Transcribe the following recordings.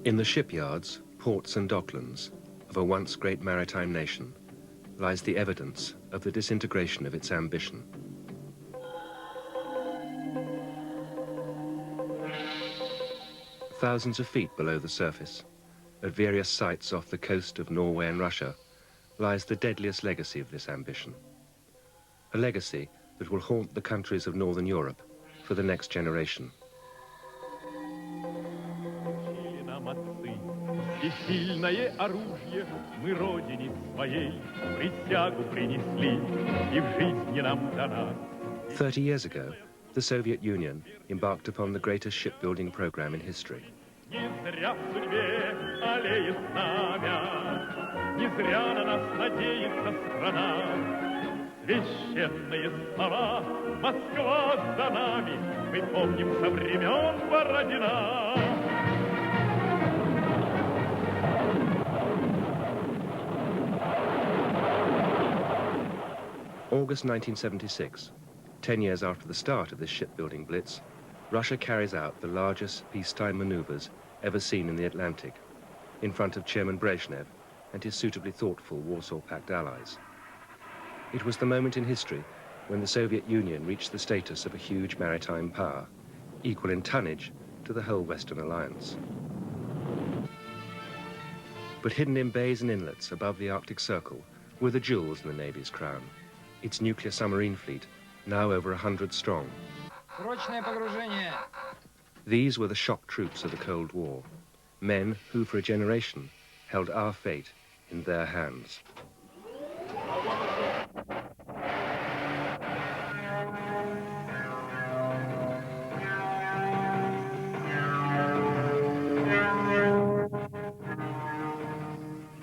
In the shipyards, ports and docklands of a once great maritime nation lies the evidence of the disintegration of its ambition. Thousands of feet below the surface, at various sites off the coast of Norway and Russia, lies the deadliest legacy of this ambition. A legacy that will haunt the countries of Northern Europe for the next generation. Всесильное оружие мы родине своей присягу принесли, и в жизни нам дана. 30 years ago, the Soviet Union embarked upon the greatest shipbuilding program in history. Не зря в судьбе аллеет знамя, не зря на нас надеется страна. Священные слова «Москва за нами» мы помним со времен Бородина. August 1976, 10 years after the start of this shipbuilding blitz, Russia carries out the largest peacetime maneuvers ever seen in the Atlantic, in front of Chairman Brezhnev and his suitably thoughtful Warsaw Pact allies. It was the moment in history when the Soviet Union reached the status of a huge maritime power, equal in tonnage to the whole Western Alliance. But hidden in bays and inlets above the Arctic Circle were the jewels in the Navy's crown. Its nuclear submarine fleet, now over 100 strong. These were the shock troops of the Cold War, men who for a generation held our fate in their hands.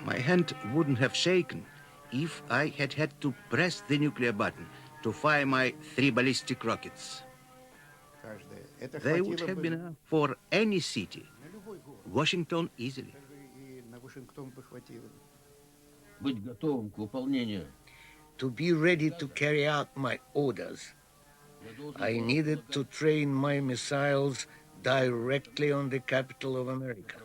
My hand wouldn't have shaken if I had had to press the nuclear button to fire my 3 ballistic rockets. They would have been enough for any city. Washington easily. To be ready to carry out my orders, I needed to train my missiles directly on the capital of America.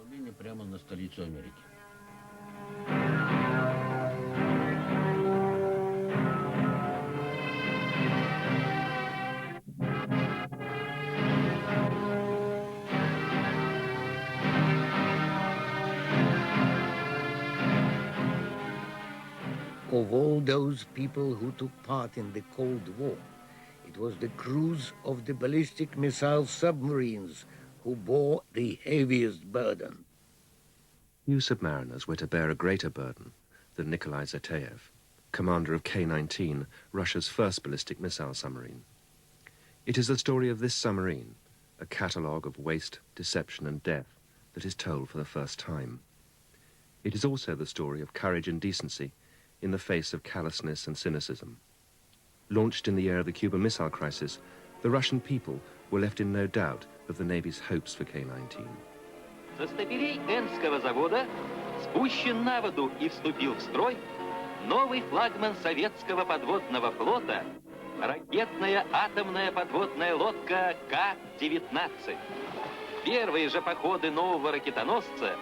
Of all those people who took part in the Cold War, it was the crews of the ballistic missile submarines who bore the heaviest burden. New submariners were to bear a greater burden than Nikolai Zateyev, commander of K-19, Russia's first ballistic missile submarine. It is the story of this submarine, a catalogue of waste, deception and death, that is told for the first time. It is also the story of courage and decency in the face of callousness and cynicism. Launched in the year of the Cuban Missile Crisis, the Russian people were left in no doubt of the Navy's hopes for K-19. Со стапелей Энского завода спущен на воду и вступил в строй новый флагман советского подводного флота, ракетная атомная подводная лодка К-19. Первые же походы нового ракетоносца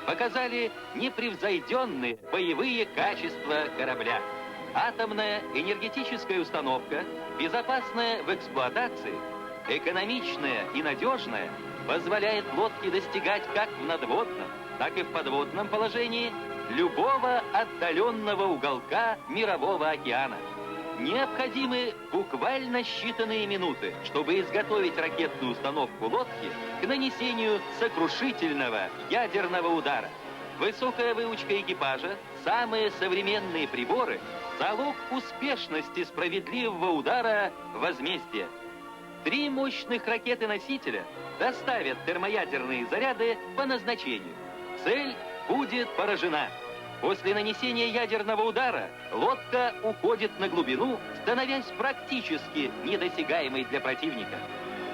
показали непревзойденные боевые качества корабля. Атомная энергетическая установка, безопасная в эксплуатации, экономичная и надежная, позволяет лодке достигать как в надводном, так и в подводном положении любого отдаленного уголка мирового океана. Необходимы буквально считанные минуты, чтобы изготовить ракетную установку лодки к нанесению сокрушительного ядерного удара. Высокая выучка экипажа, самые современные приборы – залог успешности справедливого удара возмездия. 3 мощных ракеты-носителя доставят термоядерные заряды по назначению. Цель будет поражена. После нанесения ядерного удара лодка уходит на глубину, становясь практически недосягаемой для противника.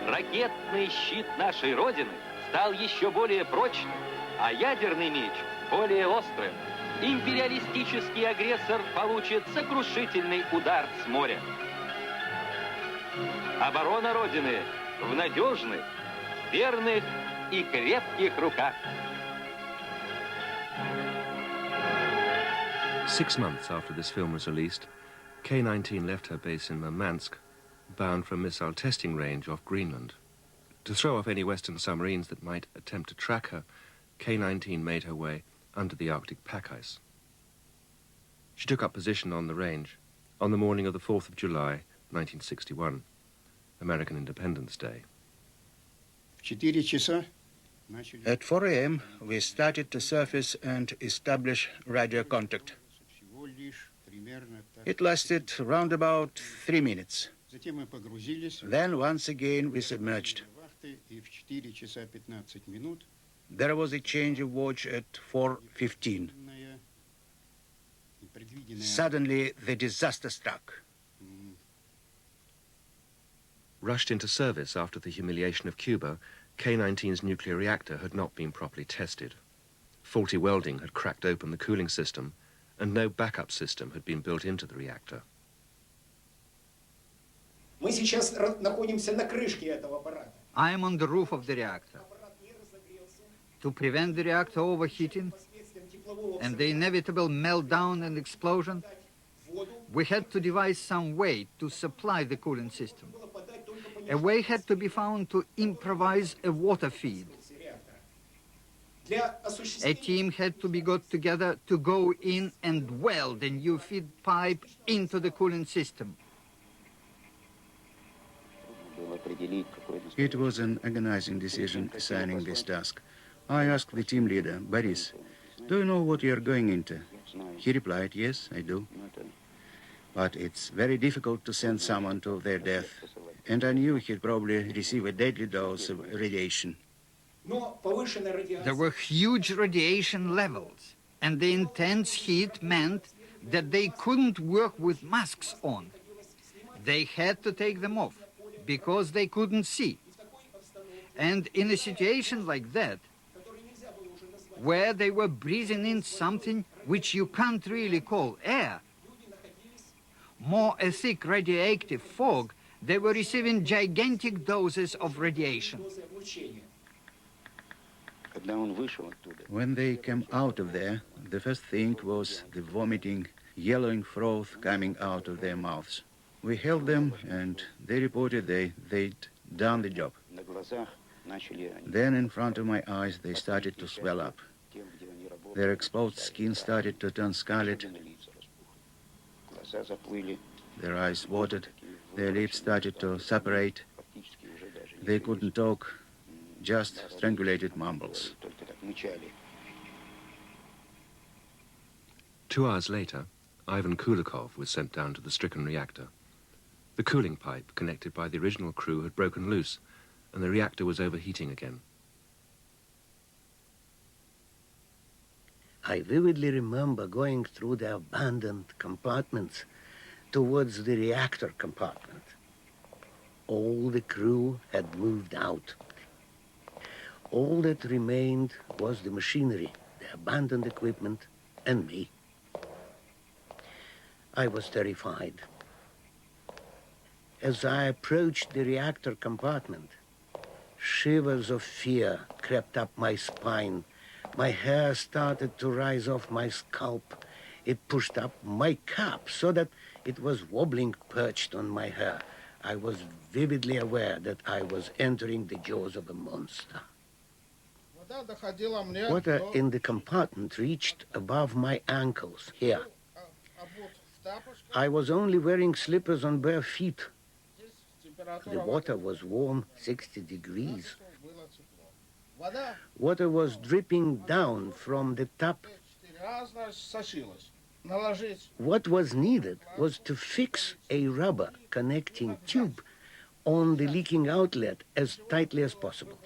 Ракетный щит нашей Родины стал еще более прочным, а ядерный меч более острым. Империалистический агрессор получит сокрушительный удар с моря. Оборона Родины в надежных, верных и крепких руках. 6 months after this film was released, K-19 left her base in Murmansk, bound for a missile testing range off Greenland. To throw off any Western submarines that might attempt to track her, K-19 made her way under the Arctic pack ice. She took up position on the range on the morning of the 4th of July, 1961, American Independence Day. At 4 a.m., we started to surface and establish radio contact. It lasted round about 3 minutes. Then once again we submerged. There was a change of watch at 4:15. Suddenly the disaster struck. Rushed into service after the humiliation of Cuba, K-19's nuclear reactor had not been properly tested. Faulty welding had cracked open the cooling system, and no backup system had been built into the reactor. I am on the roof of the reactor. To prevent the reactor overheating and the inevitable meltdown and explosion, we had to devise some way to supply the cooling system. A way had to be found to improvise a water feed. A team had to be got together to go in and weld a new feed pipe into the cooling system. It was an agonizing decision assigning this task. I asked the team leader, Boris, "Do you know what you're going into?" He replied, "Yes, I do. But it's very difficult to send someone to their death. And I knew he'd probably receive a deadly dose of radiation." There were huge radiation levels, and the intense heat meant that they couldn't work with masks on. They had to take them off because they couldn't see. And in a situation like that, where they were breathing in something which you can't really call air, more a thick radioactive fog, they were receiving gigantic doses of radiation. When they came out of there, the first thing was the vomiting, yellowing froth coming out of their mouths. We held them, and they reported they'd done the job. Then in front of my eyes, they started to swell up. Their exposed skin started to turn scarlet. Their eyes watered. Their lips started to separate. They couldn't talk, just strangulated mumbles. 2 hours later, Ivan Kulikov was sent down to the stricken reactor. The cooling pipe connected by the original crew had broken loose, and the reactor was overheating again. I vividly remember going through the abandoned compartments towards the reactor compartment. All the crew had moved out. All that remained was the machinery, the abandoned equipment, and me. I was terrified. As I approached the reactor compartment, shivers of fear crept up my spine. My hair started to rise off my scalp. It pushed up my cap so that it was wobbling, perched on my hair. I was vividly aware that I was entering the jaws of a monster. Water in the compartment reached above my ankles, here. I was only wearing slippers on bare feet. The water was warm, 60 degrees. Water was dripping down from the tap. What was needed was to fix a rubber connecting tube on the leaking outlet as tightly as possible.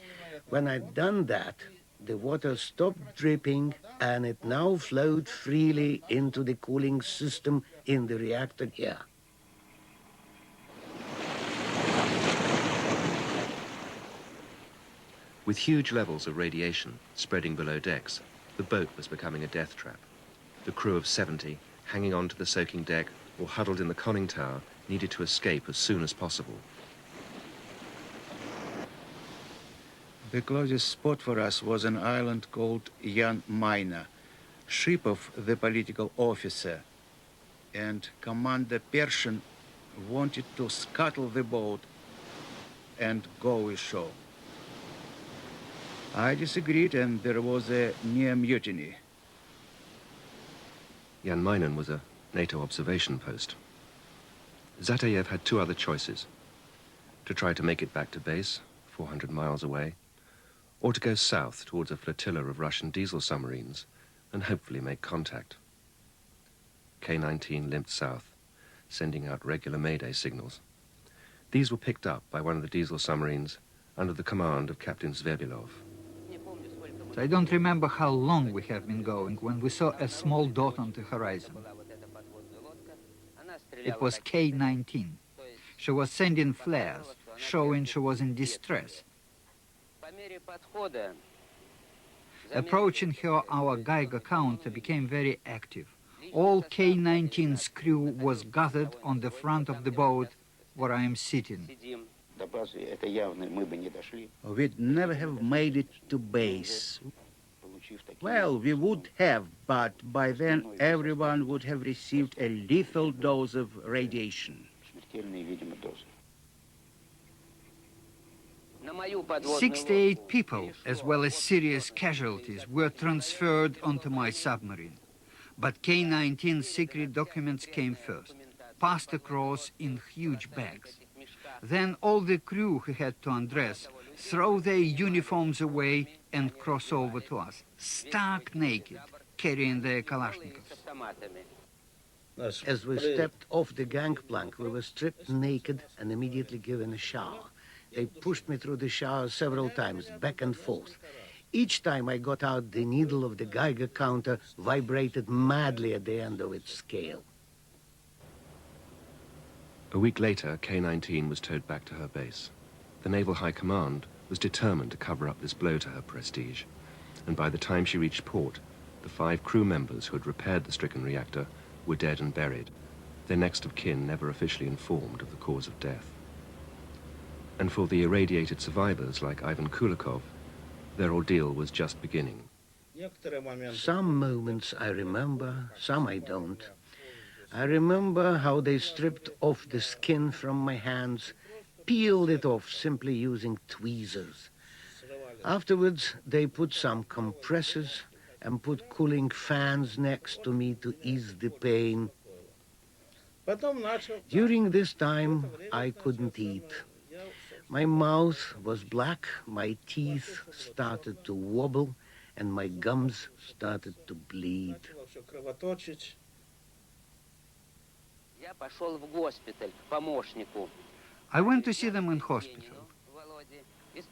When I'd done that, the water stopped dripping, and it now flowed freely into the cooling system in the reactor here. With huge levels of radiation spreading below decks, the boat was becoming a death trap. The crew of 70, hanging on to the soaking deck or huddled in the conning tower, needed to escape as soon as possible. The closest spot for us was an island called Jan Mayen. ship of the political officer, and Commander Pershin wanted to scuttle the boat and go ashore. I disagreed, and there was a near mutiny. Jan Mayen was a NATO observation post. Zateyev had two other choices: to try to make it back to base, 400 miles away, or to go south towards a flotilla of Russian diesel submarines and hopefully make contact. K-19 limped south, sending out regular Mayday signals. These were picked up by one of the diesel submarines under the command of Captain Zverbilov. So I don't remember how long we have been going when we saw a small dot on the horizon. It was K-19. She was sending flares, showing she was in distress. Approaching her, our Geiger counter became very active. All K-19's crew was gathered on the front of the boat where I am sitting. We'd never have made it to base. Well, we would have, but by then everyone would have received a lethal dose of radiation. 68 people, as well as serious casualties, were transferred onto my submarine. But K-19 secret documents came first, passed across in huge bags. Then all the crew who had to undress, throw their uniforms away and cross over to us, stark naked, carrying their Kalashnikovs. As we stepped off the gangplank, we were stripped naked and immediately given a shower. They pushed me through the shower several times, back and forth. Each time I got out, the needle of the Geiger counter vibrated madly at the end of its scale. A week later, K-19 was towed back to her base. The Naval High Command was determined to cover up this blow to her prestige, and by the time she reached port, the 5 crew members who had repaired the stricken reactor were dead and buried, their next of kin never officially informed of the cause of death. And for the irradiated survivors like Ivan Kulikov, their ordeal was just beginning. Some moments I remember, some I don't. I remember how they stripped off the skin from my hands, peeled it off simply using tweezers. Afterwards, they put some compressors and put cooling fans next to me to ease the pain. During this time, I couldn't eat. My mouth was black, my teeth started to wobble, and my gums started to bleed. I went to see them in hospital.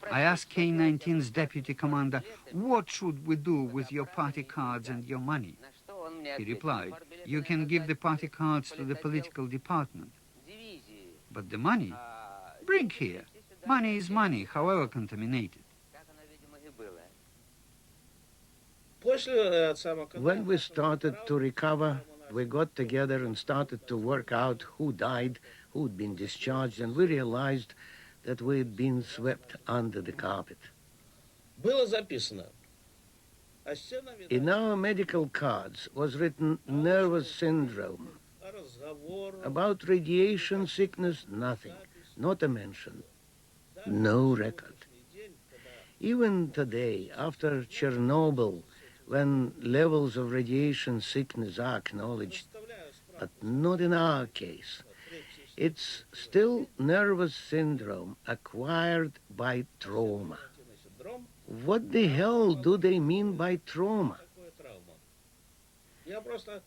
I asked K-19's deputy commander, what should we do with your party cards and your money? He replied, you can give the party cards to the political department. But the money, bring here. Money is money, however contaminated. When we started to recover, we got together and started to work out who died, who'd been discharged, and we realized that we'd been swept under the carpet. In our medical cards was written nervous syndrome. About radiation sickness, nothing, not a mention, no record. Even today, after Chernobyl, when levels of radiation sickness are acknowledged, but not in our case, it's still nervous syndrome acquired by trauma. What the hell do they mean by trauma?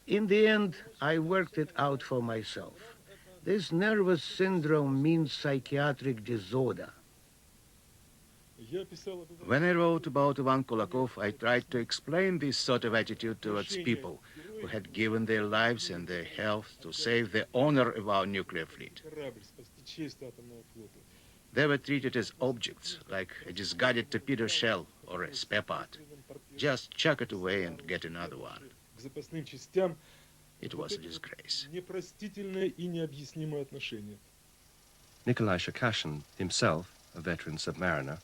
In the end, I worked it out for myself. This nervous syndrome means psychiatric disorder. When I wrote about Ivan Kulakov, I tried to explain this sort of attitude towards people who had given their lives and their health to save the honor of our nuclear fleet. They were treated as objects, like a discarded torpedo shell or a spare part. Just chuck it away and get another one. It was a disgrace. Nikolai Cherkashin, himself a veteran submariner,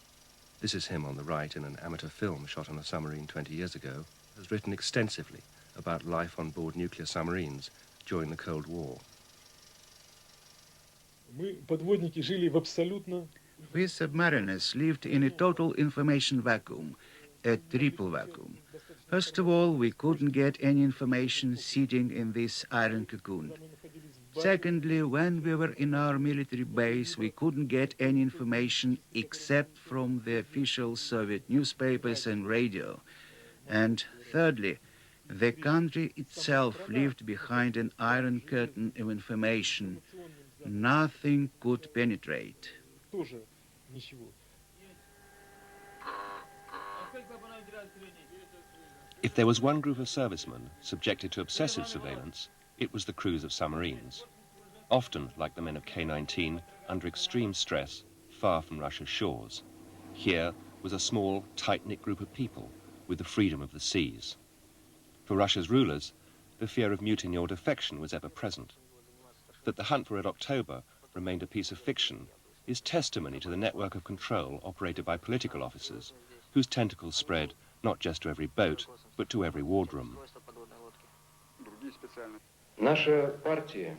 this is him on the right in an amateur film shot on a submarine 20 years ago, has written extensively about life on board nuclear submarines during the Cold War. Мы, подводники, жили в абсолютно... We submariners lived in a total information vacuum, a triple vacuum. First of all, we couldn't get any information sitting in this iron cocoon. Secondly, when we were in our military base, we couldn't get any information except from the official Soviet newspapers and radio. And thirdly, the country itself lived behind an iron curtain of information. Nothing could penetrate. Тоже ничего. If there was one group of servicemen subjected to obsessive surveillance, it was the crews of submarines. Often, like the men of K-19, under extreme stress, far from Russia's shores. Here was a small, tight-knit group of people with the freedom of the seas. For Russia's rulers, the fear of mutiny or defection was ever present. That the hunt for Red October remained a piece of fiction is testimony to the network of control operated by political officers, whose tentacles spread not just to every boat, but to every wardroom. Наша партия,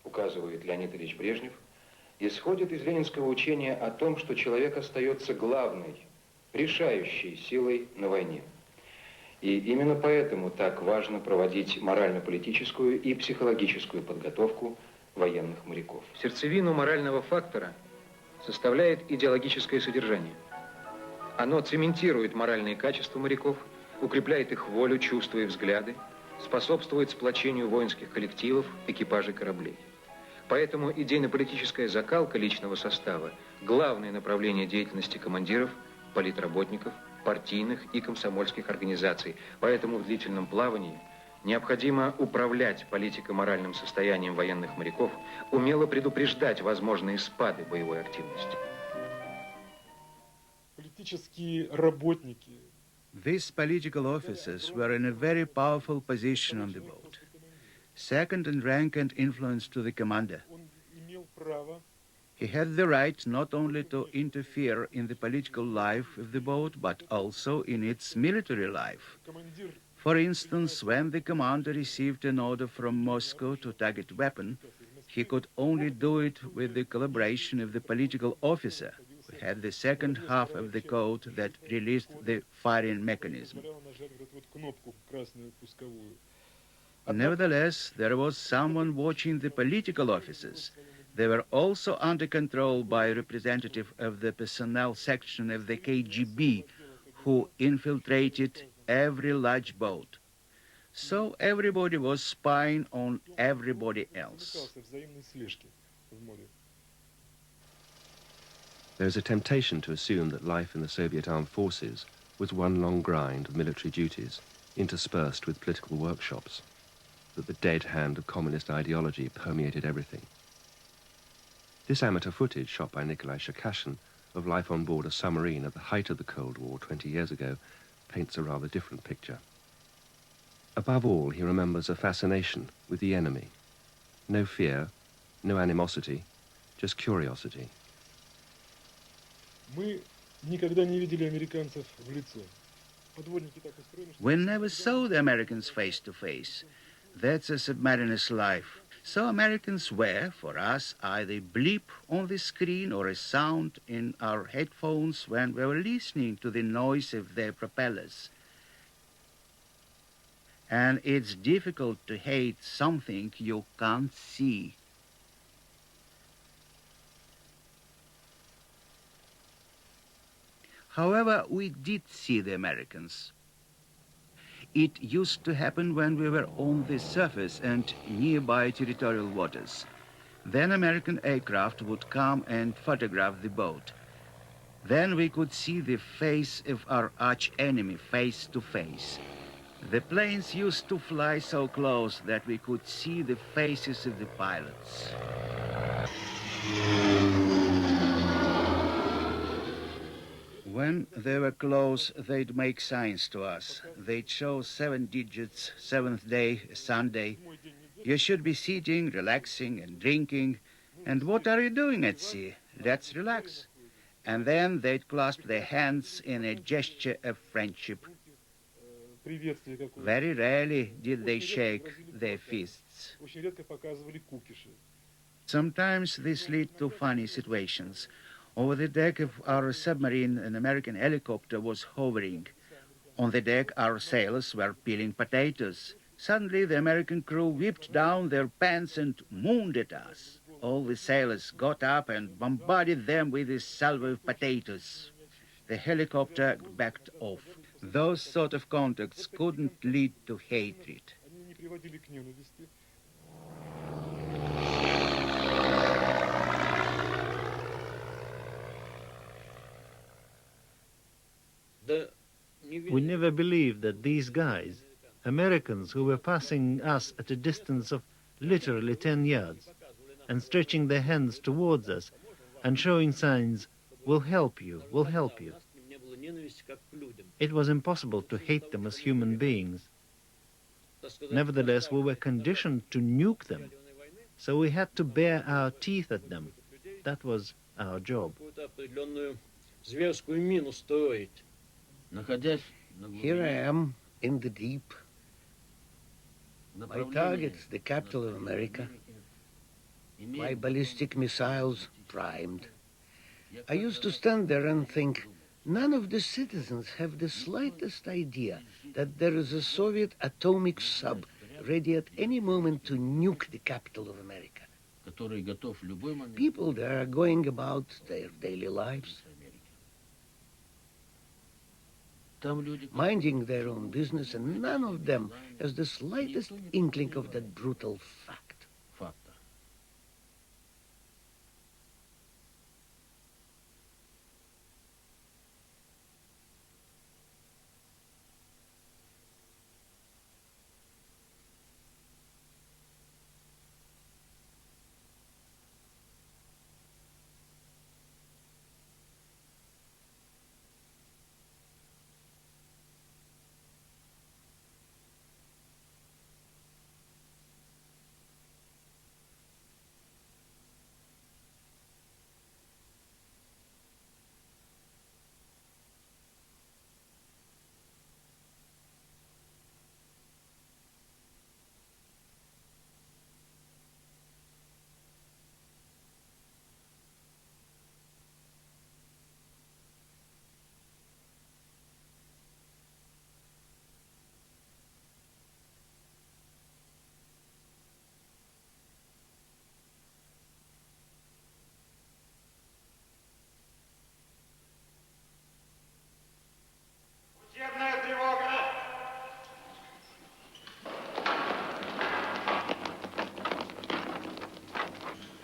указывает Леонид Ильич Брежнев, исходит из ленинского учения о том, что человек остается главной, решающей силой на войне. И именно поэтому так важно проводить морально-политическую и психологическую подготовку военных моряков. Сердцевину морального фактора составляет идеологическое содержание. Оно цементирует моральные качества моряков, укрепляет их волю, чувства и взгляды, способствует сплочению воинских коллективов, экипажей кораблей. Поэтому идейно-политическая закалка личного состава – главное направление деятельности командиров, политработников, партийных и комсомольских организаций. Поэтому в длительном плавании необходимо управлять политико-моральным состоянием военных моряков, умело предупреждать возможные спады боевой активности. Политические работники. These political officers were in a very powerful position on the boat, second in rank and influence to the commander. Он имел право He had the right not only to interfere in the political life of the boat, but also in its military life. командир For instance, when the commander received an order from Moscow to target a weapon, he could only do it with the collaboration of the political officer, who had the second half of the code that released the firing mechanism. позволял нажать вот эту вот кнопку красную пусковую. Nevertheless, there was someone watching the political officers. They were also under control by a representative of the personnel section of the KGB, who infiltrated every large boat. So everybody was spying on everybody else. Замыкался взаимной слежки в море. There is a temptation to assume that life in the Soviet armed forces was one long grind of military duties, interspersed with political workshops, that the dead hand of communist ideology permeated everything. This amateur footage, shot by Nikolai Cherkashin, of life on board a submarine at the height of the Cold War 20 years ago, paints a rather different picture. Above all, he remembers a fascination with the enemy. No fear, no animosity, just curiosity. Мы никогда не видели американцев в лицо. Подводники так устроены, что... We never saw the Americans face to face. That's a submariner's life. So Americans were, for us, either a blip on the screen or a sound in our headphones when we were listening to the noise of their propellers. And it's difficult to hate something you can't see. However, we did see the Americans. It used to happen when we were on the surface and nearby territorial waters. Then American aircraft would come and photograph the boat. Then we could see the face of our arch-enemy face to face. The planes used to fly so close that we could see the faces of the pilots. When they were close, they'd make signs to us. They'd show 7 digits, 7th day, Sunday. You should be sitting, relaxing, and drinking. And what are you doing at sea? Let's relax. And then they'd clasp their hands in a gesture of friendship. Very rarely did they shake their fists. Sometimes this led to funny situations. Over the deck of our submarine, an American helicopter was hovering. On the deck, our sailors were peeling potatoes. Suddenly, the American crew whipped down their pants and mooned at us. All the sailors got up and bombarded them with a salvo of potatoes. The helicopter backed off. Those sort of contacts couldn't lead to hatred. We never believed that these guys, Americans who were passing us at a distance of literally 10 yards and stretching their hands towards us and showing signs, "We'll help you, we'll help you." It was impossible to hate them as human beings. Nevertheless, we were conditioned to nuke them, so we had to bare our teeth at them. That was our job. Here I am in the deep. My target's the capital of America. My ballistic missiles primed. I used to stand there and think, none of the citizens have the slightest idea that there is a Soviet atomic sub ready at any moment to nuke the capital of America. People there are going about their daily lives, minding their own business, and none of them has the slightest inkling of that brutal fact.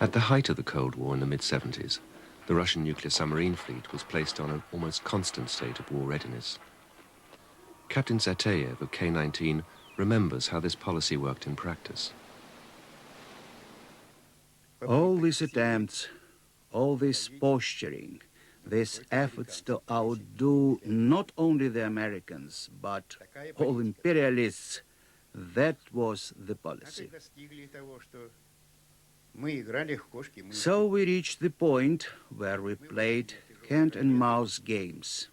At the height of the Cold War in the mid-70s, the Russian nuclear submarine fleet was placed on an almost constant state of war readiness. Captain Zateyev of K-19 remembers how this policy worked in practice. All these attempts, all this posturing, these efforts to outdo not only the Americans, but all imperialists, that was the policy. So we reached the point where we played cat and mouse games.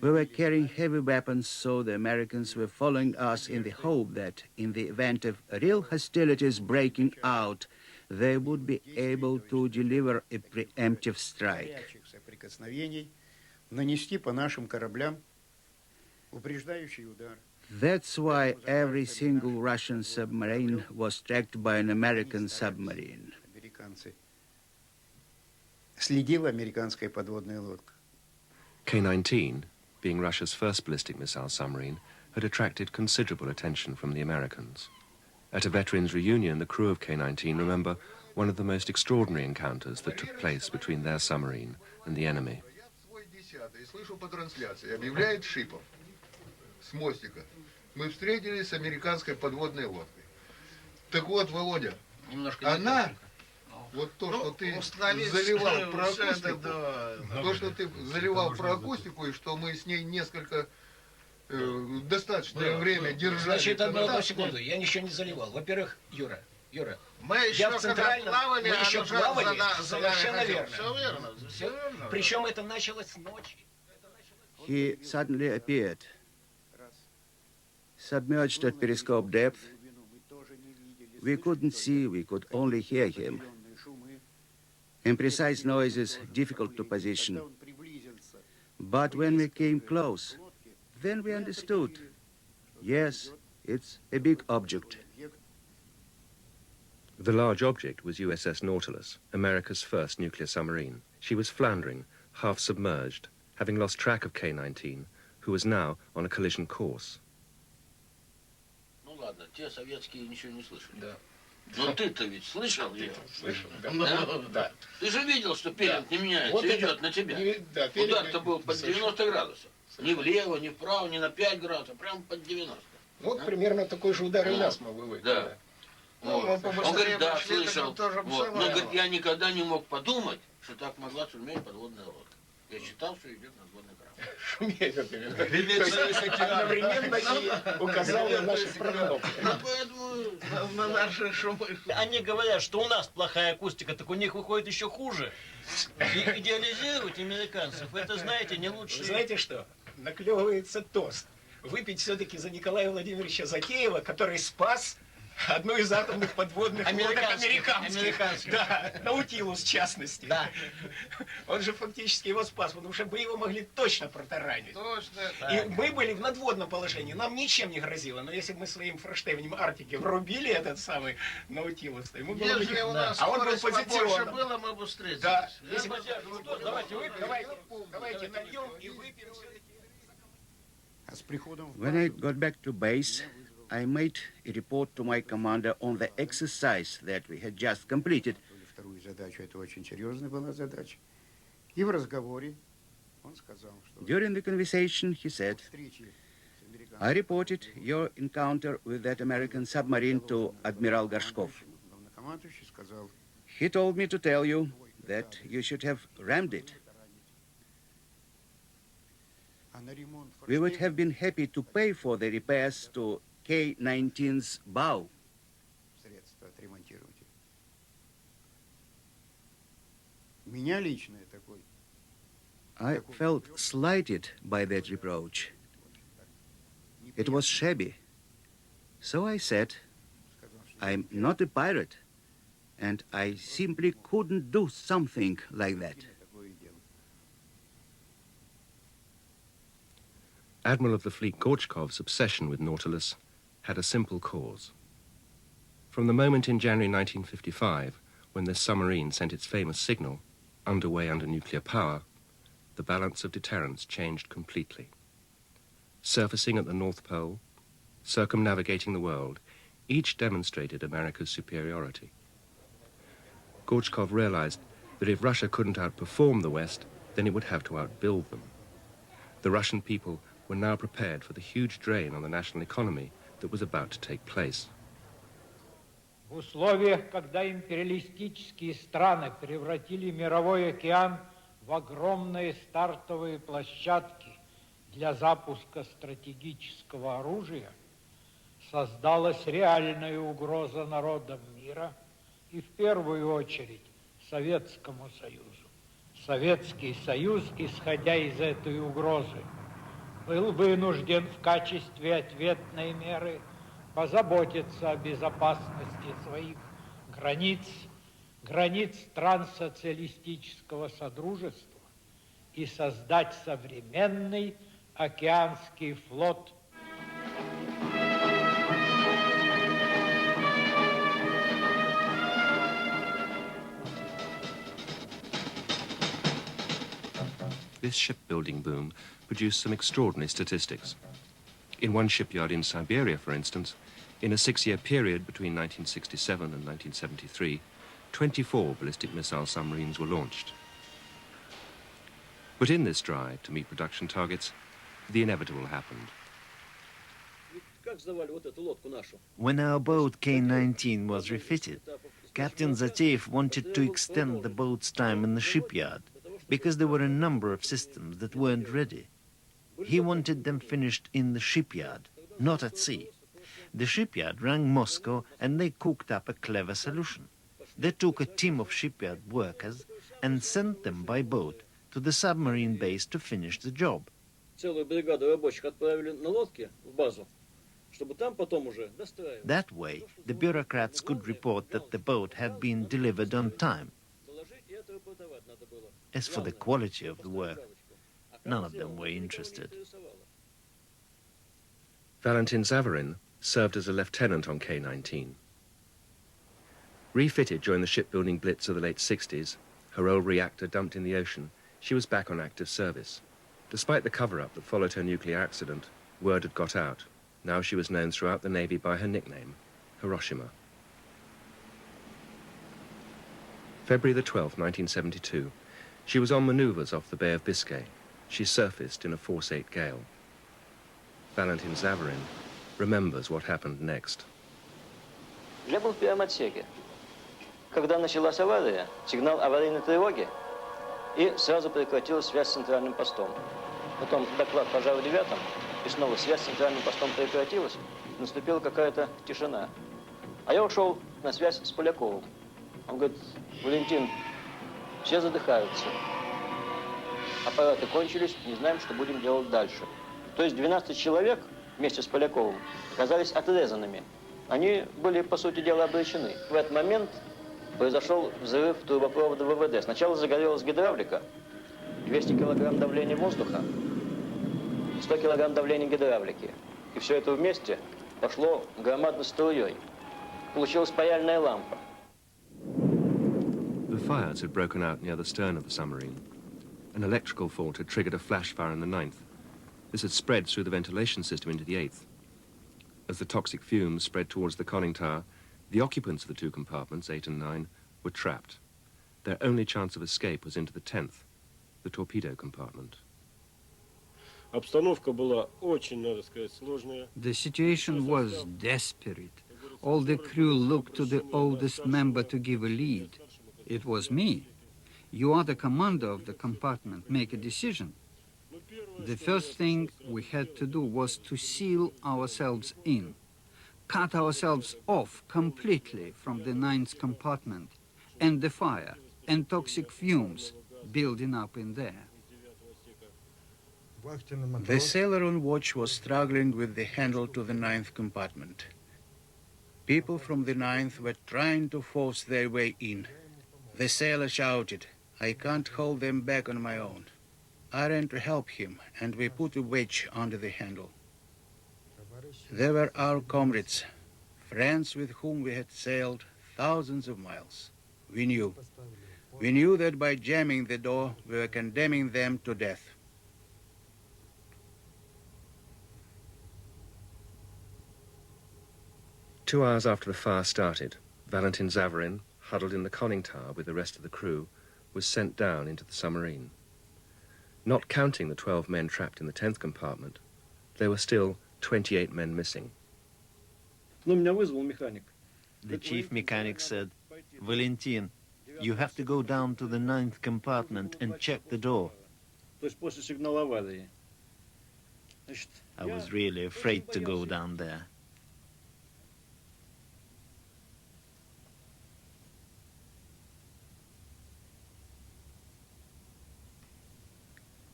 We were carrying heavy weapons, so the Americans were following us in the hope that in the event of real hostilities breaking out, they would be able to deliver a preemptive strike. That's why every single Russian submarine was tracked by an American submarine. K-19, being Russia's first ballistic missile submarine, had attracted considerable attention from the Americans. At a veterans' reunion, the crew of K-19 remember one of the most extraordinary encounters that took place between their submarine and the enemy. Мы встретились с американской подводной лодкой. Так вот, Володя, она, вот то, что ты заливал про акустику, то, что ты заливал про акустику, и что мы с ней несколько достаточное время держали. Значит, одну секунду, я ничего не заливал. Во-первых, Юра, мы еще когда плавали, мы еще плавали, совершенно верно. Все верно. Причем это началось с ночи. He suddenly appeared. submerged at periscope depth, we couldn't see, we could only hear him. Imprecise noises difficult to position. But when we came close, then we understood. Yes, it's a big object. The large object was USS Nautilus, America's first nuclear submarine. She was floundering, half submerged, having lost track of K-19, who was now on a collision course. Ну ладно, те советские ничего не слышали. Да. Но ты-то ведь слышал ее? Слышал, да. Да? Ты же видел, что пелинг не меняется, вот идет на тебя. Да, удар-то был под 90 градусов. Ни влево, ни вправо, ни на 5 градусов, прямо под 90. Вот примерно такой же удар и у нас могло быть. Да. Вот. Он говорит, да, слышал. Вот. Но говорит, я никогда не мог подумать, что так могла шуметь подводная лодка. Я считал, что идет надводный корабль. Шуметь, одновременно и указал на наши прогнозы. На наши шумы. Они говорят, что у нас плохая акустика, так у них выходит еще хуже. И идеализировать американцев, это, знаете, не лучше. Знаете что? Наклевывается тост. Выпить все-таки за Николая Владимировича Закеева, который спас одну из атомных подводных лодок американских. Да, Наутилус в частности. Да. Он же фактически его спас, потому что мы его могли точно протаранить. Точно. И мы были в надводном положении, нам ничем не грозило. Но если бы мы своим форштевнем Арктики врубили этот самый Наутилус, то ему было бы... Если у нас а он был побольше позиционным. было, мы бы встретились. Да. Если бы... Давайте выпьем, давайте нальем и выпьем все-таки. When I got back to base, I made a report to my commander on the exercise that we had just completed. During the conversation, he said, I reported your encounter with that American submarine to Admiral Gorshkov. He told me to tell you that you should have rammed it. We would have been happy to pay for the repairs to K-19's bow. I felt slighted by that reproach. It was shabby. So I said, I'm not a pirate, and I simply couldn't do something like that. Admiral of the Fleet Gorchkov's obsession with Nautilus had a simple cause. From the moment in January 1955, when the submarine sent its famous signal, underway under nuclear power, the balance of deterrence changed completely. Surfacing at the North Pole, circumnavigating the world, each demonstrated America's superiority. Gorchkov realized that if Russia couldn't outperform the West, then it would have to outbuild them. The Russian people were now prepared for the huge drain on the national economy that was about to take place. В условиях, когда империалистические страны превратили мировой океан в огромные стартовые площадки для запуска стратегического оружия, создалась реальная угроза народам мира и в первую очередь Советскому Союзу. Советский Союз, исходя из этой угрозы, был вынужден в качестве ответной меры позаботиться о безопасности своих границ, границ стран социалистического содружества и создать современный океанский флот. This shipbuilding boom produced some extraordinary statistics. In one shipyard in Siberia, for instance, in a 6-year period between 1967 and 1973, 24 ballistic missile submarines were launched. But in this drive to meet production targets, the inevitable happened. When our boat K-19 was refitted, Captain Zateyev wanted to extend the boat's time in the shipyard because there were a number of systems that weren't ready. He wanted them finished in the shipyard, not at sea. The shipyard rang Moscow and they cooked up a clever solution. They took a team of shipyard workers and sent them by boat to the submarine base to finish the job. Целую бригаду рабочих отправили на лодке в базу, That way, the bureaucrats could report that the boat had been delivered on time. As for the quality of the work, none of them were interested. Valentin Zavarin served as a lieutenant on K-19. Refitted during the shipbuilding blitz of the late 60s, her old reactor dumped in the ocean, she was back on active service. Despite the cover-up that followed her nuclear accident, word had got out. Now she was known throughout the Navy by her nickname, Hiroshima. February the 12th, 1972. She was on manoeuvres off the Bay of Biscay. She surfaced in a force 8 gale. Valentin Zavarin remembers what happened next. Я был в первом отсеке. Когда началась авария, сигнал аварийной тревоги, и сразу прекратилась связь с центральным постом. Потом доклад пожара в 9-м, и снова связь с центральным постом прекратилась, наступила какая-то тишина. А я ушел на связь с Поляковым. Он говорит: Валентин, все задыхаются. Аппараты кончились, не знаем, что будем делать дальше. То есть 12 человек вместе с Поляковым оказались отрезанными. Они были, по сути дела, обречены. В этот момент произошел взрыв трубопровода ВВД. Сначала загорелась гидравлика, 200 килограмм давления воздуха, 100 килограмм давления гидравлики. И все это вместе пошло громадной струей. Получилась паяльная лампа. The fires had broken out near the stern of the submarine. An electrical fault had triggered a flash fire in the 9th. This had spread through the ventilation system into the 8th. As the toxic fumes spread towards the conning tower, the occupants of the two compartments, 8 and 9, were trapped. Their only chance of escape was into the 10th, the torpedo compartment. The situation was desperate. All the crew looked to the oldest member to give a lead. It was me. You are the commander of the compartment. Make a decision. The first thing we had to do was to seal ourselves in, cut ourselves off completely from the 9th compartment and the fire and toxic fumes building up in there. The sailor on watch was struggling with the handle to the 9th compartment. People from the 9th were trying to force their way in. The sailor shouted, "I can't hold them back on my own." I ran to help him, and we put a wedge under the handle. They were our comrades, friends with whom we had sailed thousands of miles. We knew that by jamming the door, we were condemning them to death. Two hours after the fire started, Valentin Zavarin, huddled in the conning tower with the rest of the crew, was sent down into the submarine. Not counting the 12 men trapped in the 10th compartment, there were still 28 men missing. The chief mechanic said, "Valentin, you have to go down to the 9th compartment and check the door." I was really afraid to go down there.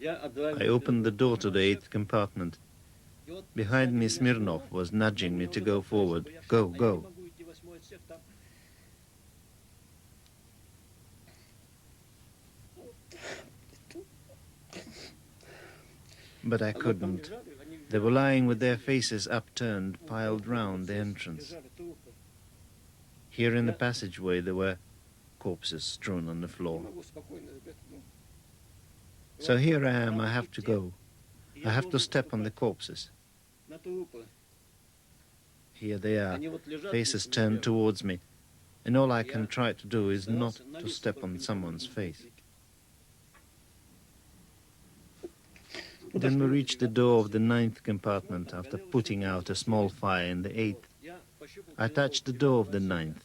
I opened the door to the 8th compartment. Behind me, Smirnov was nudging me to go forward. Go, go. But I couldn't. They were lying with their faces upturned, piled round the entrance. Here in the passageway there were corpses strewn on the floor. So here I am, I have to go. I have to step on the corpses. Here they are, faces turned towards me, and all I can try to do is not to step on someone's face. Then we reached the door of the 9th compartment after putting out a small fire in the 8th. I touched the door of the 9th.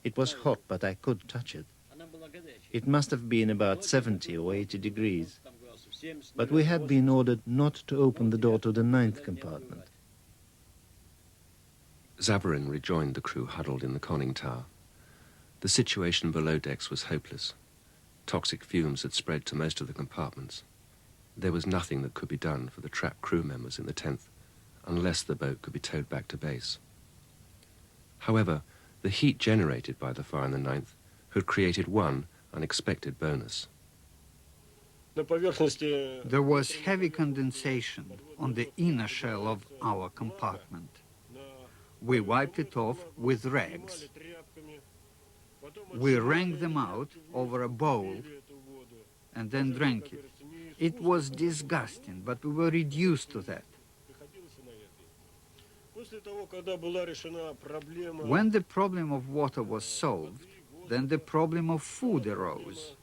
It was hot, but I could touch it. It must have been about 70 or 80 degrees. But we had been ordered not to open the door to the 9th compartment. Zavarin rejoined the crew huddled in the conning tower. The situation below decks was hopeless. Toxic fumes had spread to most of the compartments. There was nothing that could be done for the trapped crew members in the 10th unless the boat could be towed back to base. However, the heat generated by the fire on the 9th had created one unexpected bonus. There was heavy condensation on the inner shell of our compartment. We wiped it off with rags. We wrung them out over a bowl and then drank it. It was disgusting, but we were reduced to that. When the problem of water was solved, then the problem of food arose.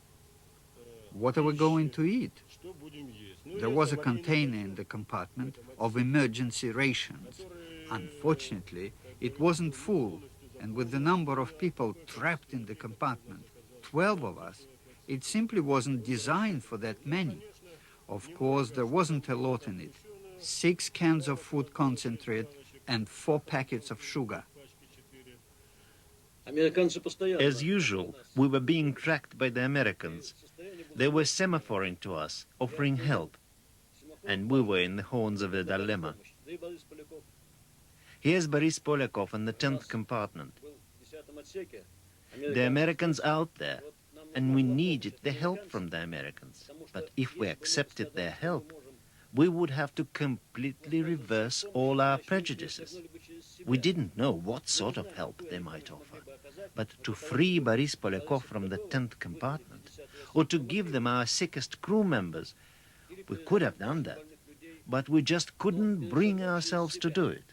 What are we going to eat? There was a container in the compartment of emergency rations. Unfortunately, it wasn't full, and with the number of people trapped in the compartment, 12 of us, it simply wasn't designed for that many. Of course, there wasn't a lot in it. 6 cans of food concentrate and 4 packets of sugar. As usual, we were being tracked by the Americans. They were semaphoring to us, offering help, and we were in the horns of a dilemma. Here's Boris Polyakov in the 10th compartment. The Americans out there, and we needed the help from the Americans. But if we accepted their help, we would have to completely reverse all our prejudices. We didn't know what sort of help they might offer. But to free Boris Polyakov from the 10th compartment, or to give them our sickest crew members, we could have done that. But we just couldn't bring ourselves to do it.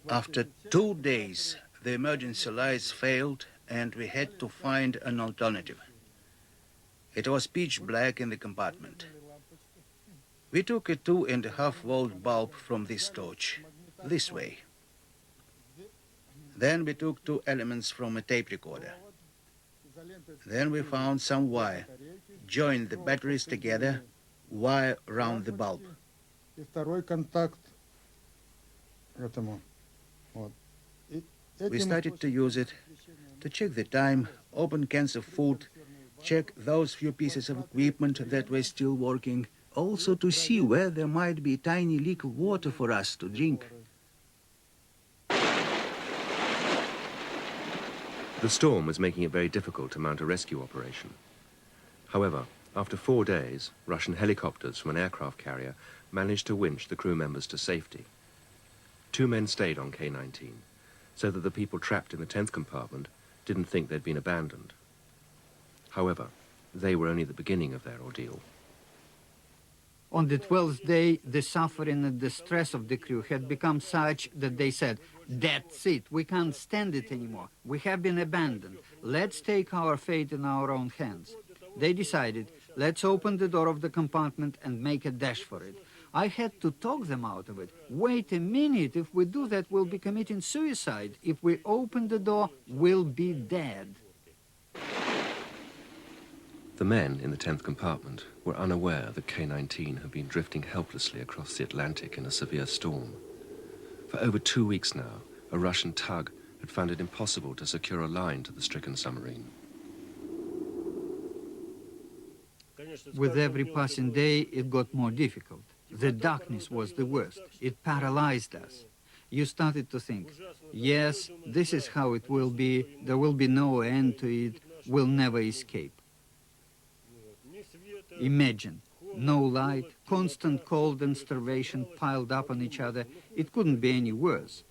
After 2 days, the emergency lights failed and we had to find an alternative. It was pitch black in the compartment. We took a 2.5-volt bulb from this torch, this way. Then we took 2 elements from a tape recorder. Then we found some wire, joined the batteries together, wire round the bulb. We started to use it to check the time, open cans of food, check those few pieces of equipment that were still working, also to see where there might be a tiny leak of water for us to drink. The storm was making it very difficult to mount a rescue operation. However, after 4 days, Russian helicopters from an aircraft carrier managed to winch the crew members to safety. 2 men stayed on K-19, so that the people trapped in the 10th compartment didn't think they'd been abandoned. However, they were only the beginning of their ordeal. On the 12th day, the suffering and the stress of the crew had become such that they said, "That's it, we can't stand it anymore. We have been abandoned. Let's take our fate in our own hands." They decided, let's open the door of the compartment and make a dash for it. I had to talk them out of it. Wait a minute, if we do that, we'll be committing suicide. If we open the door, we'll be dead. The men in the 10th compartment were unaware that K-19 had been drifting helplessly across the Atlantic in a severe storm. For over 2 weeks now, a Russian tug had found it impossible to secure a line to the stricken submarine. With every passing day, it got more difficult. The darkness was the worst. It paralyzed us. You started to think, yes, this is how it will be. There will be no end to it. We'll never escape. Imagine, no light, constant cold and starvation piled up on each other. It couldn't be any worse.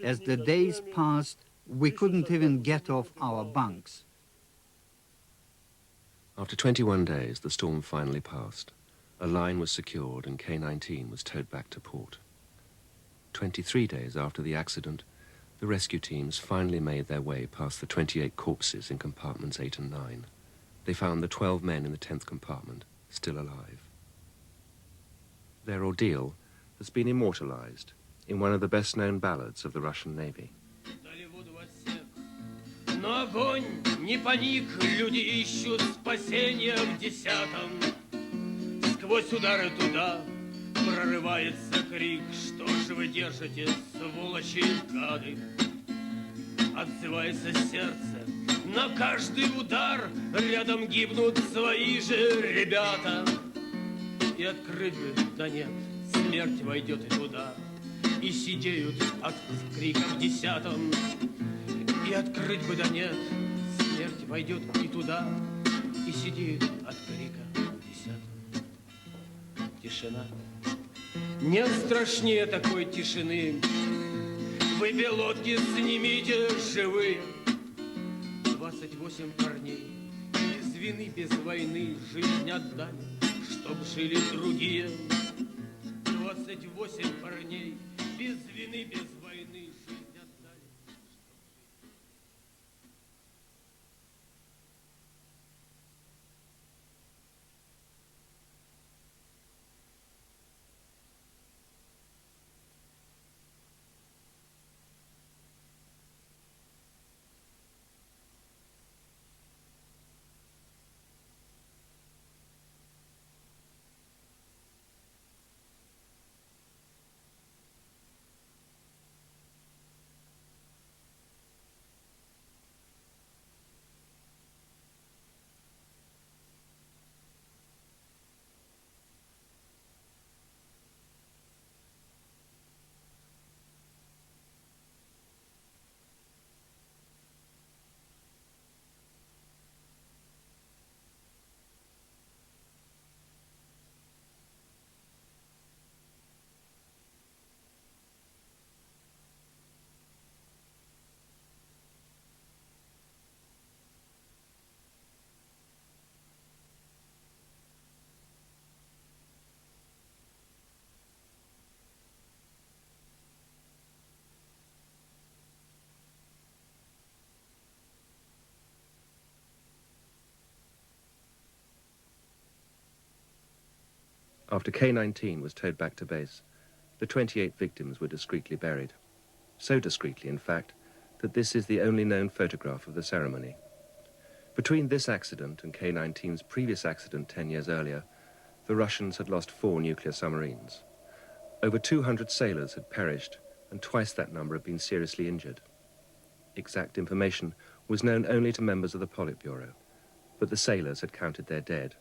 As the days passed, we couldn't even get off our bunks. After 21 days, the storm finally passed. A line was secured and K-19 was towed back to port. 23 days after the accident, the rescue teams finally made their way past the 28 corpses in compartments 8 and 9. They found the 12 men in the 10th compartment still alive. Their ordeal has been immortalized in one of the best-known ballads of the Russian Navy. Но огонь не паник, люди ищут спасения в 10-м. Сквозь удары туда прорывается крик: что же вы держите, сволочи, гады? Отзывается сердце на каждый удар, рядом гибнут свои же ребята. И открыть бы, да нет, смерть войдет и туда, и сидеют от криков десятом. И открыть бы, да нет, смерть войдет и туда, и сидеют от крика десятом. Тишина. Нет страшнее такой тишины. Вы, пилотки, снимите живые. 28 парней без вины, без войны жизнь отдали, чтоб жили другие. 28 парней без вины, без войны жизнь отдали. After K-19 was towed back to base, the 28 victims were discreetly buried. So discreetly, in fact, that this is the only known photograph of the ceremony. Between this accident and K-19's previous accident 10 years earlier, the Russians had lost 4 nuclear submarines. Over 200 sailors had perished, and twice that number had been seriously injured. Exact information was known only to members of the Politburo, but the sailors had counted their dead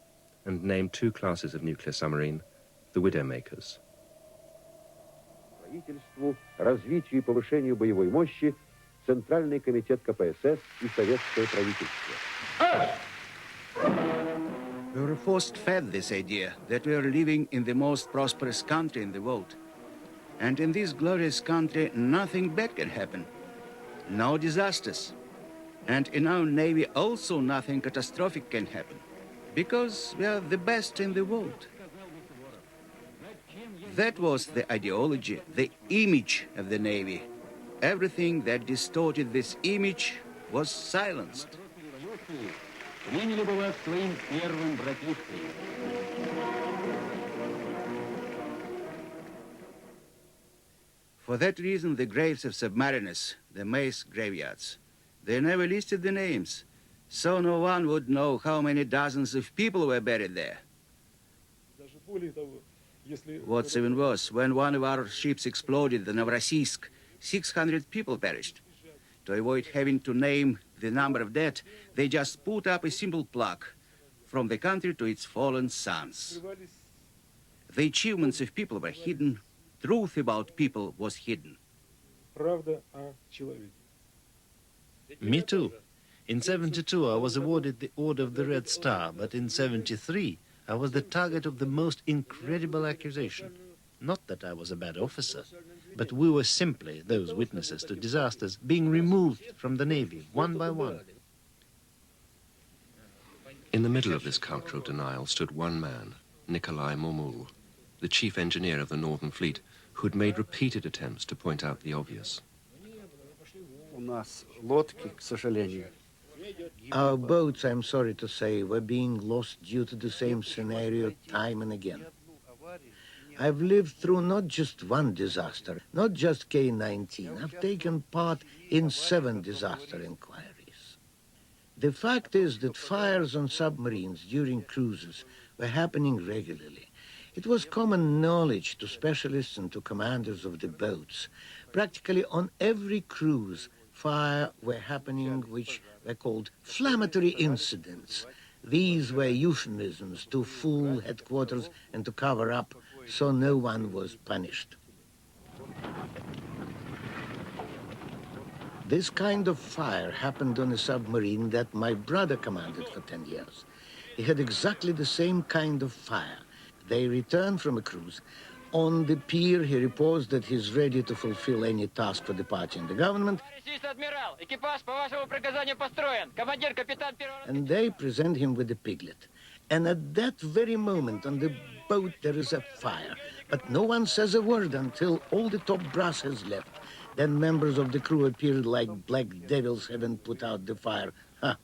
and named 2 classes of nuclear submarine, the Widowmakers. Правительству, развитию и повышению боевой мощи, Центральный комитет КПСС и Советское правительство. We were force-fed this idea that we are living in the most prosperous country in the world. And in this glorious country, nothing bad can happen. No disasters. And in our Navy also nothing catastrophic can happen. Because we are the best in the world. That was the ideology, the image of the Navy. Everything that distorted this image was silenced. For that reason, the graves of submariners, the mass graveyards, they never listed the names, so no one would know how many dozens of people were buried there. What's even worse, when one of our ships exploded, the Novorossiysk, 600 people perished. To avoid having to name the number of dead, they just put up a simple plaque, from the country to its fallen sons. The achievements of people were hidden. Truth about people was hidden. Me too. In 72, I was awarded the Order of the Red Star, but in 73, I was the target of the most incredible accusation. Not that I was a bad officer, but we were simply those witnesses to disasters being removed from the Navy, one by one. In the middle of this cultural denial stood one man, Nikolai Momul, the chief engineer of the Northern Fleet, who had made repeated attempts to point out the obvious. Our boats, I'm sorry to say, were being lost due to the same scenario time and again. I've lived through not just one disaster, not just K-19. I've taken part in 7 disaster inquiries. The fact is that fires on submarines during cruises were happening regularly. It was common knowledge to specialists and to commanders of the boats. Practically on every cruise, fire were happening which were called flammatory incidents. These were euphemisms to fool headquarters and to cover up, so no one was punished. This kind of fire happened on a submarine that my brother commanded for 10 years. He had exactly the same kind of fire. They returned from a cruise. On the pier, he reports that he's ready to fulfill any task for the party in the government. And they present him with the piglet. And at that very moment on the boat, there is a fire. But no one says a word until all the top brass has left. Then members of the crew appeared like black devils having put out the fire. Huh.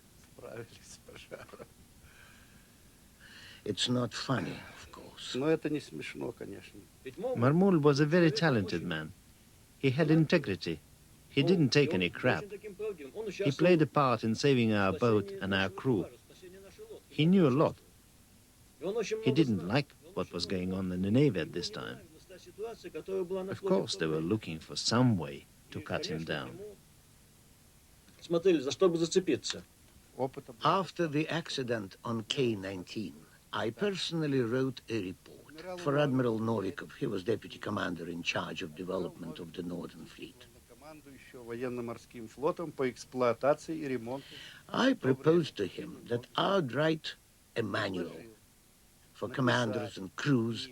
It's not funny, of course. Marmol was a very talented man. He had integrity. He didn't take any crap. He played a part in saving our boat and our crew. He knew a lot. He didn't like what was going on in the Navy at this time. Of course, they were looking for some way to cut him down. After the accident on K-19, I personally wrote a report for Admiral Novikov. He was deputy commander in charge of development of the Northern Fleet. I proposed to him that I'd write a manual for commanders and crews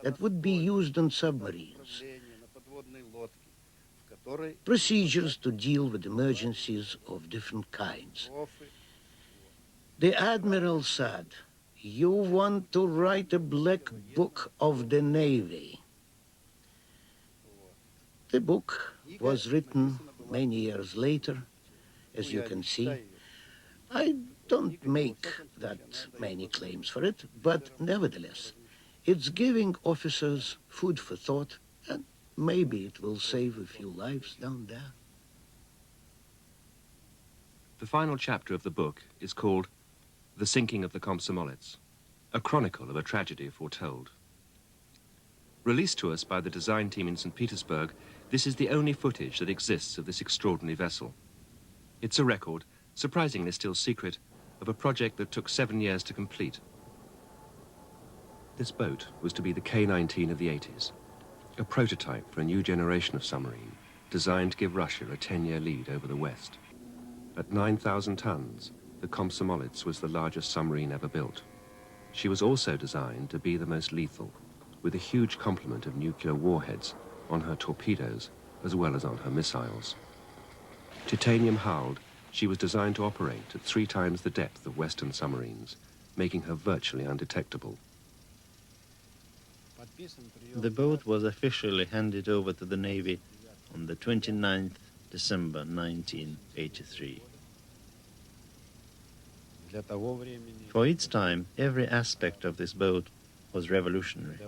that would be used on submarines. Procedures to deal with emergencies of different kinds. The Admiral said, "You want to write a black book of the Navy." The book was written many years later, as you can see. I don't make that many claims for it, but nevertheless, it's giving officers food for thought, and maybe it will save a few lives down there. The final chapter of the book is called The Sinking of the Komsomolets, a chronicle of a tragedy foretold. Released to us by the design team in St. Petersburg, this is the only footage that exists of this extraordinary vessel. It's a record, surprisingly still secret, of a project that took 7 years to complete. This boat was to be the K-19 of the 80s, a prototype for a new generation of submarine designed to give Russia a 10-year lead over the West. At 9,000 tons, the Komsomolets was the largest submarine ever built. She was also designed to be the most lethal, with a huge complement of nuclear warheads on her torpedoes as well as on her missiles. Titanium-hulled, she was designed to operate at 3 times the depth of Western submarines, making her virtually undetectable. The boat was officially handed over to the Navy on the 29th December 1983. For its time, every aspect of this boat was revolutionary.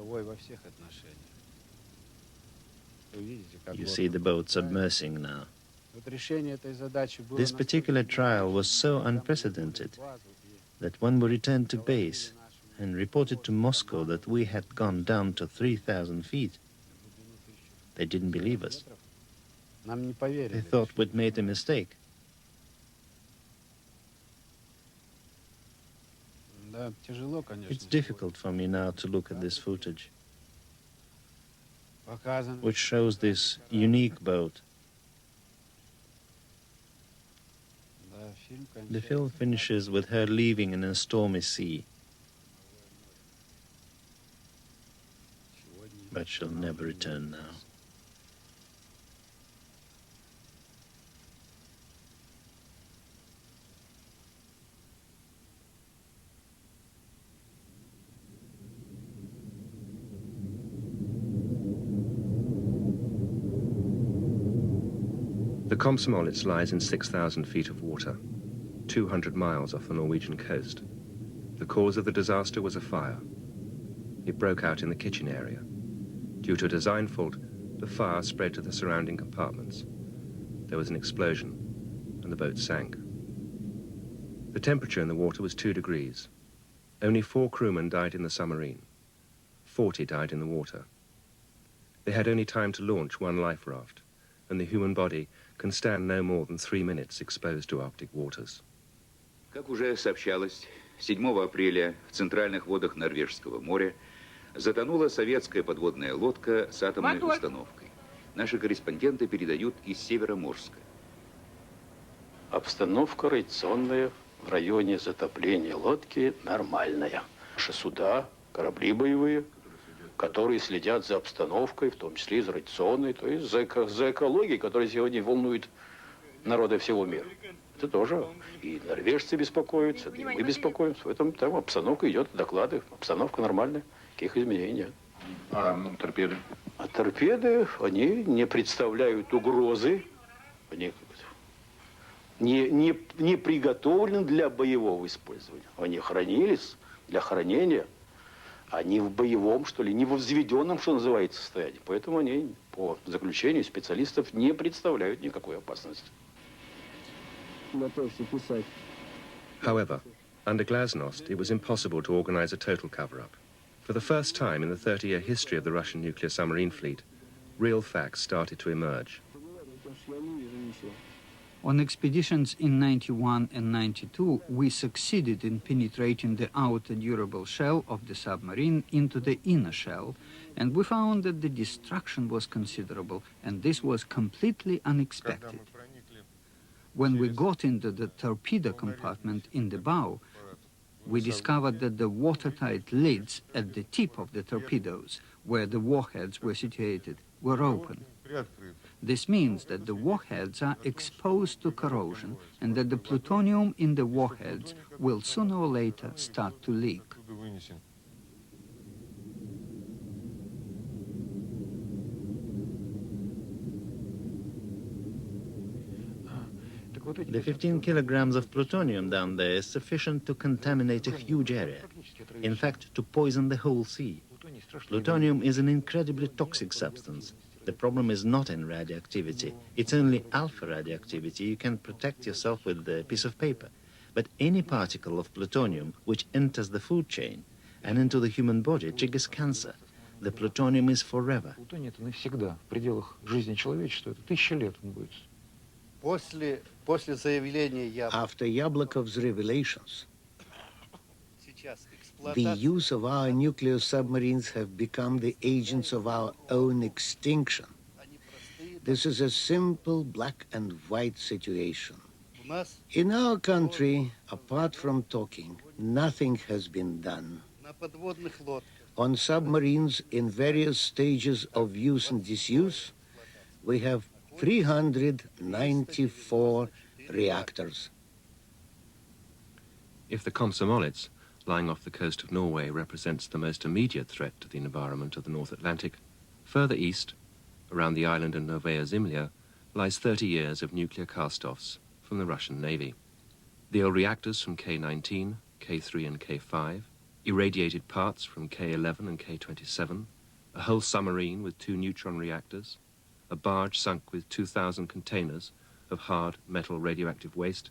You see the boat submersing now. This particular trial was so unprecedented that when we returned to base and reported to Moscow that we had gone down to 3,000 feet, they didn't believe us. They thought we'd made a mistake. It's difficult for me now to look at this footage, which shows this unique boat. The film finishes with her leaving in a stormy sea. But she'll never return now. The Komsomolets lies in 6,000 feet of water, 200 miles off the Norwegian coast. The cause of the disaster was a fire. It broke out in the kitchen area. Due to a design fault, the fire spread to the surrounding compartments. There was an explosion, and the boat sank. The temperature in the water was 2 degrees. Only 4 crewmen died in the submarine. 40 died in the water. They had only time to launch 1 life raft, and the human body can stand no more than 3 minutes exposed to Arctic waters. Как уже сообщалось, 7 апреля в центральных водах Норвежского моря затонула советская подводная лодка с атомной установкой. Наши корреспонденты передают из Североморска. Обстановка радиационная в районе затопления лодки нормальная. Наши суда, корабли боевые, которые следят за обстановкой, в том числе и за радиационной, то есть за экологией, которая сегодня волнует народы всего мира. Это тоже и норвежцы беспокоятся, и мы беспокоимся. Поэтому там обстановка идет, доклады, обстановка нормальная, никаких изменений нет. А торпеды? А торпеды, они не представляют угрозы, они не приготовлены для боевого использования. Они хранились для хранения, а не в боевом, что ли, не в взведенном, что называется, состоянии. Поэтому они, по заключению специалистов, не представляют никакой опасности. However, under Glasnost, it was impossible to organize a total cover-up. For the first time in the 30-year history of the Russian nuclear submarine fleet, real facts started to emerge. On expeditions in 91 and 92, we succeeded in penetrating the outer durable shell of the submarine into the inner shell, and we found that the destruction was considerable, and this was completely unexpected. When we got into the torpedo compartment in the bow, we discovered that the watertight lids at the tip of the torpedoes, where the warheads were situated, were open. This means that the warheads are exposed to corrosion and that the plutonium in the warheads will sooner or later start to leak. The 15 kilograms of plutonium down there is sufficient to contaminate a huge area. In fact, to poison the whole sea. Plutonium is an incredibly toxic substance. The problem is not in radioactivity. It's only alpha radioactivity. You can protect yourself with a piece of paper. But any particle of plutonium which enters the food chain and into the human body triggers cancer. The plutonium is forever. Плутоний это навсегда. В пределах жизни человечества это 1000 лет он будет. After Yablokov's revelations, the use of our nuclear submarines have become the agents of our own extinction. This is a simple black and white situation. In our country, apart from talking, nothing has been done. On submarines in various stages of use and disuse, we have 394 reactors. If the Komsomolets, lying off the coast of Norway, represents the most immediate threat to the environment of the North Atlantic, further east, around the island of Novaya Zemlya, lies 30 years of nuclear cast-offs from the Russian Navy. The old reactors from K-19, K3 and K5, irradiated parts from K-11 and K-27, a whole submarine with 2 neutron reactors, a barge sunk with 2,000 containers of hard metal radioactive waste,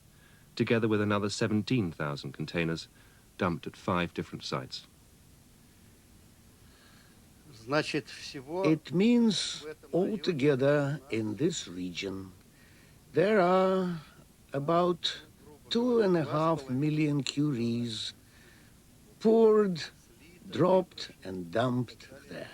together with another 17,000 containers dumped at 5 different sites. It means altogether in this region there are about 2.5 million curies poured, dropped and dumped there.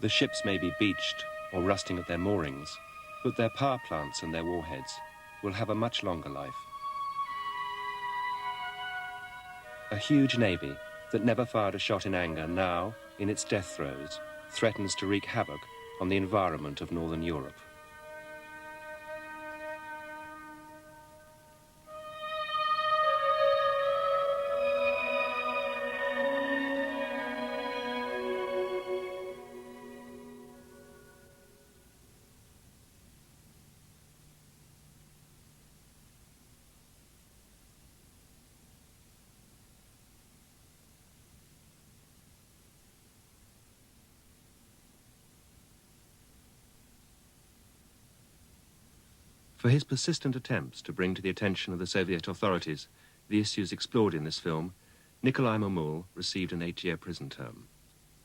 The ships may be beached or rusting at their moorings, but their power plants and their warheads will have a much longer life. A huge navy that never fired a shot in anger now, in its death throes, threatens to wreak havoc on the environment of Northern Europe. For his persistent attempts to bring to the attention of the Soviet authorities the issues explored in this film, Nikolai Mamul received an 8-year prison term.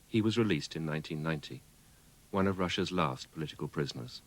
He was released in 1990, one of Russia's last political prisoners.